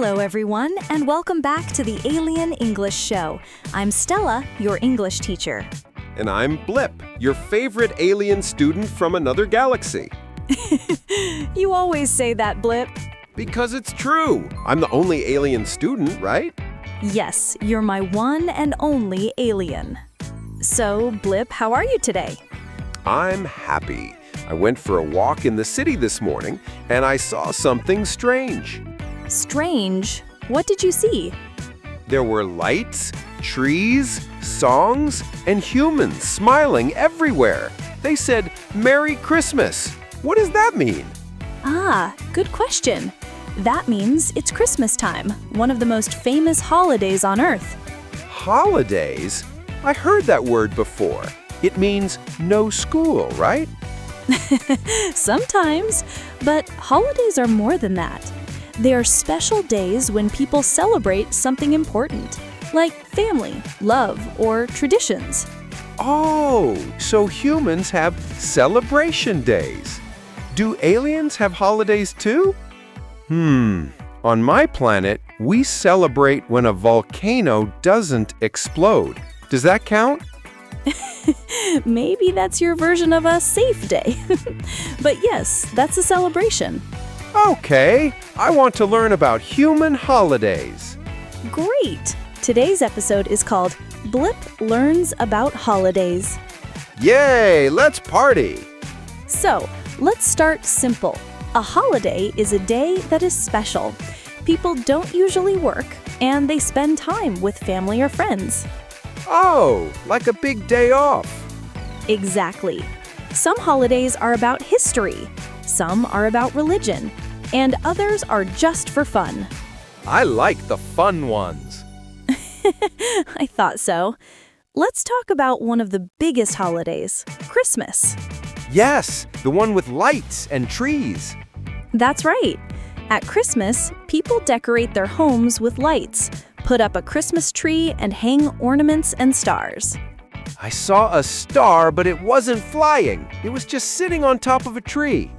Hello, everyone, and welcome back to the Alien English Show. I'm Stella, your English teacher. And I'm Blip, your favorite alien student from another galaxy. You always say that, Blip. Because it's true. I'm the only alien student, right? Yes, you're my one and only alien. So, Blip, how are you today? I'm happy. I went for a walk in the city this morning, and I saw something strange. Strange? What did you see? There were lights, trees, songs, and humans smiling everywhere. They said, "Merry Christmas." What does that mean? Ah, good question. That means it's Christmas time, one of the most famous holidays on Earth. Holidays? I heard that word before. It means no school, right? Sometimes, but holidays are more than that. They are special days when people celebrate something important, like family, love, or traditions. Oh, so humans have celebration days. Do aliens have holidays too? On my planet, we celebrate when a volcano doesn't explode. Does that count? Maybe that's your version of a safe day. But yes, that's a celebration. Okay, I want to learn about human holidays. Great! Today's episode is called Blip Learns About Holidays. Yay, let's party! So, let's start simple. A holiday is a day that is special. People don't usually work, and they spend time with family or friends. Oh, like a big day off. Exactly. Some holidays are about history, some are about religion, and others are just for fun. I like the fun ones. I thought so. Let's talk about one of the biggest holidays, Christmas. Yes, the one with lights and trees. That's right. At Christmas, people decorate their homes with lights, put up a Christmas tree, and hang ornaments and stars. I saw a star, but it wasn't flying. It was just sitting on top of a tree.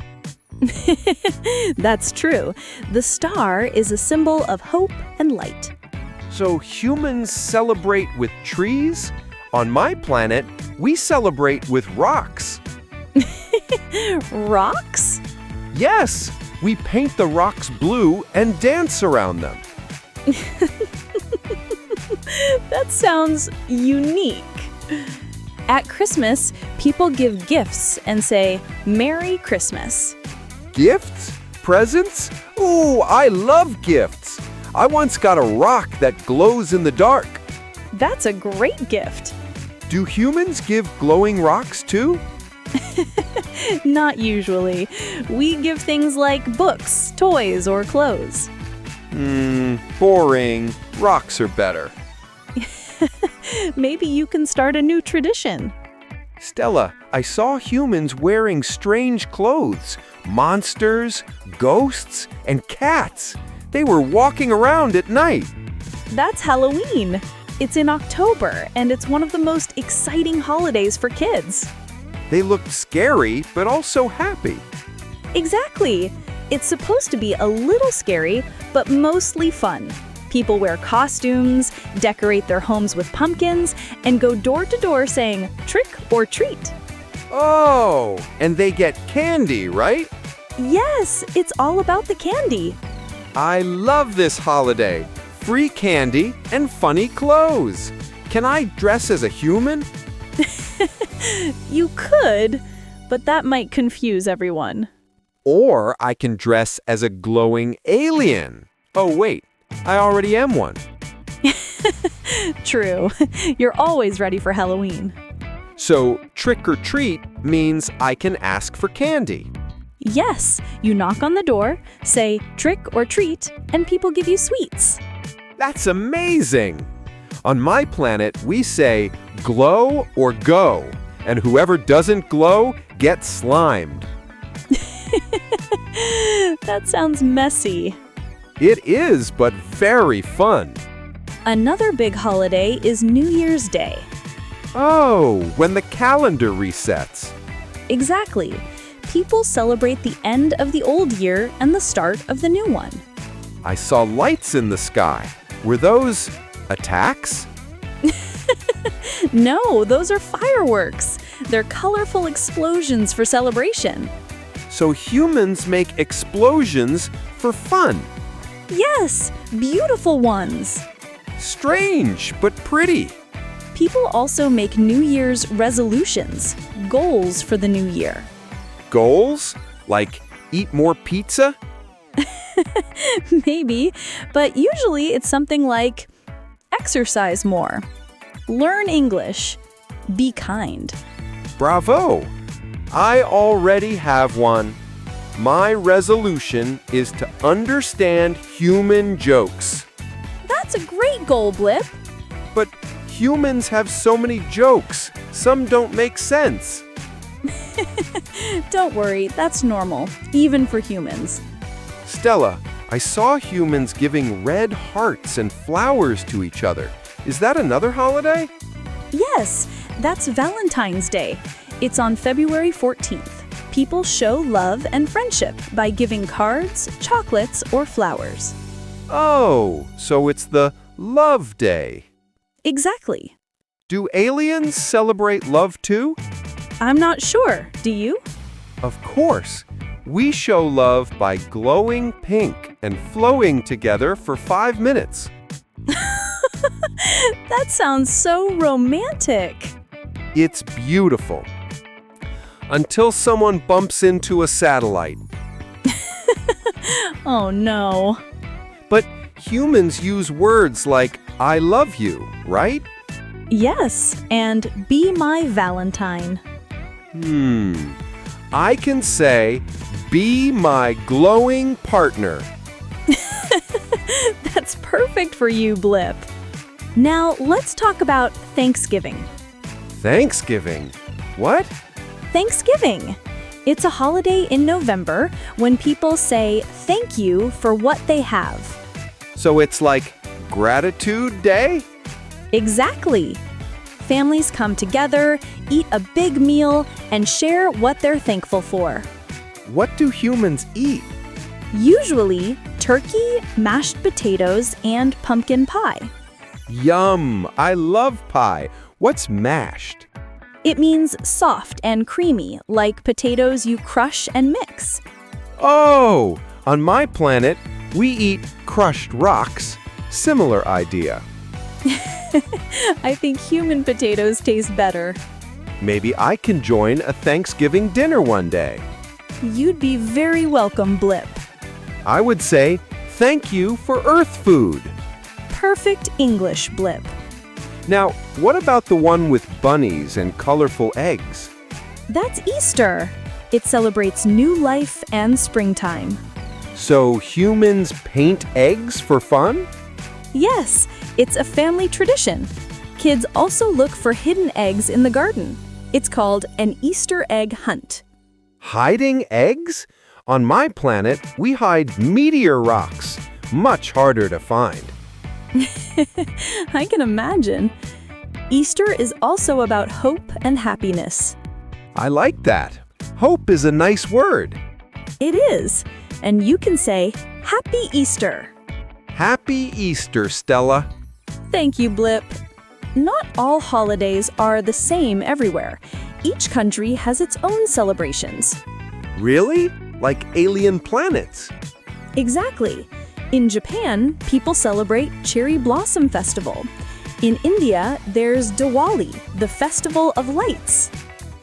That's true. The star is a symbol of hope and light. So humans celebrate with trees? On my planet, we celebrate with rocks. Rocks? Yes, we paint the rocks blue and dance around them. That sounds unique. At Christmas, people give gifts and say, "Merry Christmas." Gifts? Presents? Ooh, I love gifts. I once got a rock that glows in the dark. That's a great gift. Do humans give glowing rocks too? Not usually. We give things like books, toys, or clothes. Boring. Rocks are better. Maybe you can start a new tradition. Stella, I saw humans wearing strange clothes. Monsters, ghosts, and cats. They were walking around at night. That's Halloween. It's in October, and it's one of the most exciting holidays for kids. They looked scary, but also happy. Exactly. It's supposed to be a little scary, but mostly fun. People wear costumes, decorate their homes with pumpkins, and go door to door saying, "Trick or treat." Oh, and they get candy, right? Yes, it's all about the candy. I love this holiday. Free candy and funny clothes. Can I dress as a human? You could, but that might confuse everyone. Or I can dress as a glowing alien. Oh, wait, I already am one. True. You're always ready for Halloween. So trick or treat means I can ask for candy. Yes, you knock on the door, say trick or treat, and people give you sweets. That's amazing! On my planet, we say glow or go, and whoever doesn't glow gets slimed. That sounds messy. It is, but very fun. Another big holiday is New Year's Day. Oh, when the calendar resets. Exactly. People celebrate the end of the old year and the start of the new one. I saw lights in the sky. Were those attacks? No, those are fireworks. They're colorful explosions for celebration. So humans make explosions for fun. Yes, beautiful ones. Strange, but pretty. People also make New Year's resolutions, goals for the new year. Goals? Like eat more pizza? Maybe, but usually it's something like exercise more, learn English, be kind. Bravo! I already have one. My resolution is to understand human jokes. That's a great goal, Blip. But humans have so many jokes. Some don't make sense. Don't worry, that's normal, even for humans. Stella, I saw humans giving red hearts and flowers to each other. Is that another holiday? Yes, that's Valentine's Day. It's on February 14th. People show love and friendship by giving cards, chocolates, or flowers. Oh, so it's the Love Day. Exactly. Do aliens celebrate love too? I'm not sure. Do you? Of course. We show love by glowing pink and flowing together for 5 minutes. That sounds so romantic. It's beautiful. Until someone bumps into a satellite. Oh no. But humans use words like, I love you, right? Yes, and be my Valentine. I can say, be my glowing partner. That's perfect for you, Blip. Now, let's talk about Thanksgiving. Thanksgiving? What? Thanksgiving. It's a holiday in November when people say thank you for what they have. So it's like Gratitude Day? Exactly. Families come together, eat a big meal, and share what they're thankful for. What do humans eat? Usually, turkey, mashed potatoes, and pumpkin pie. Yum! I love pie. What's mashed? It means soft and creamy, like potatoes you crush and mix. Oh! On my planet, we eat crushed rocks. Similar idea. I think human potatoes taste better. Maybe I can join a Thanksgiving dinner one day. You'd be very welcome, Blip. I would say, thank you for Earth food. Perfect English, Blip. Now, what about the one with bunnies and colorful eggs? That's Easter. It celebrates new life and springtime. So humans paint eggs for fun? Yes, it's a family tradition. Kids also look for hidden eggs in the garden. It's called an Easter egg hunt. Hiding eggs? On my planet, we hide meteor rocks. Much harder to find. I can imagine. Easter is also about hope and happiness. I like that. Hope is a nice word. It is. And you can say, Happy Easter. Happy Easter, Stella. Thank you, Blip. Not all holidays are the same everywhere. Each country has its own celebrations. Really? Like alien planets? Exactly. In Japan, people celebrate Cherry Blossom Festival. In India, there's Diwali, the festival of lights.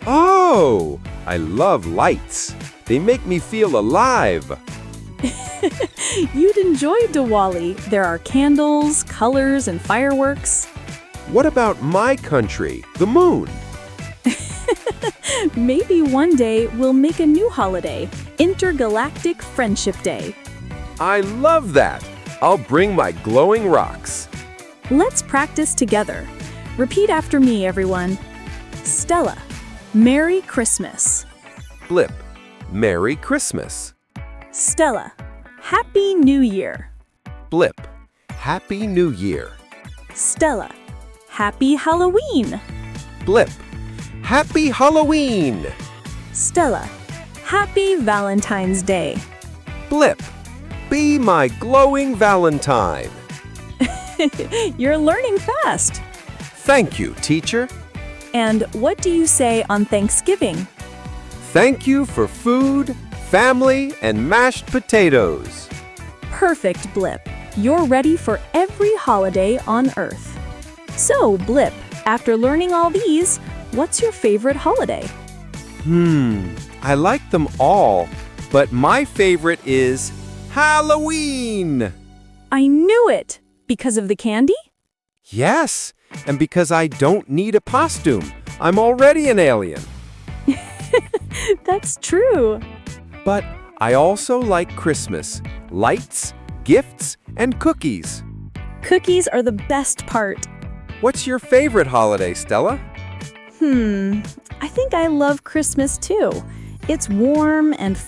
Oh, I love lights. They make me feel alive. You'd enjoy Diwali. There are candles, colors, and fireworks. What about my country, the moon? Maybe one day we'll make a new holiday, Intergalactic Friendship Day. I love that. I'll bring my glowing rocks. Let's practice together. Repeat after me, everyone. Stella, Merry Christmas. Blip, Merry Christmas. Stella, Happy New Year. Blip, Happy New Year. Stella, Happy Halloween. Blip, Happy Halloween. Stella, Happy Valentine's Day. Blip, Be my glowing Valentine. You're learning fast. Thank you, teacher. And what do you say on Thanksgiving? Thank you for food, family, and mashed potatoes. Perfect, Blip. You're ready for every holiday on Earth. So, Blip, after learning all these, what's your favorite holiday? I like them all, but my favorite is Halloween. I knew it! Because of the candy? Yes, and because I don't need a costume. I'm already an alien. That's true. But I also like Christmas, lights, gifts, and cookies. Cookies are the best part. What's your favorite holiday, Stella? I think I love Christmas too. It's warm and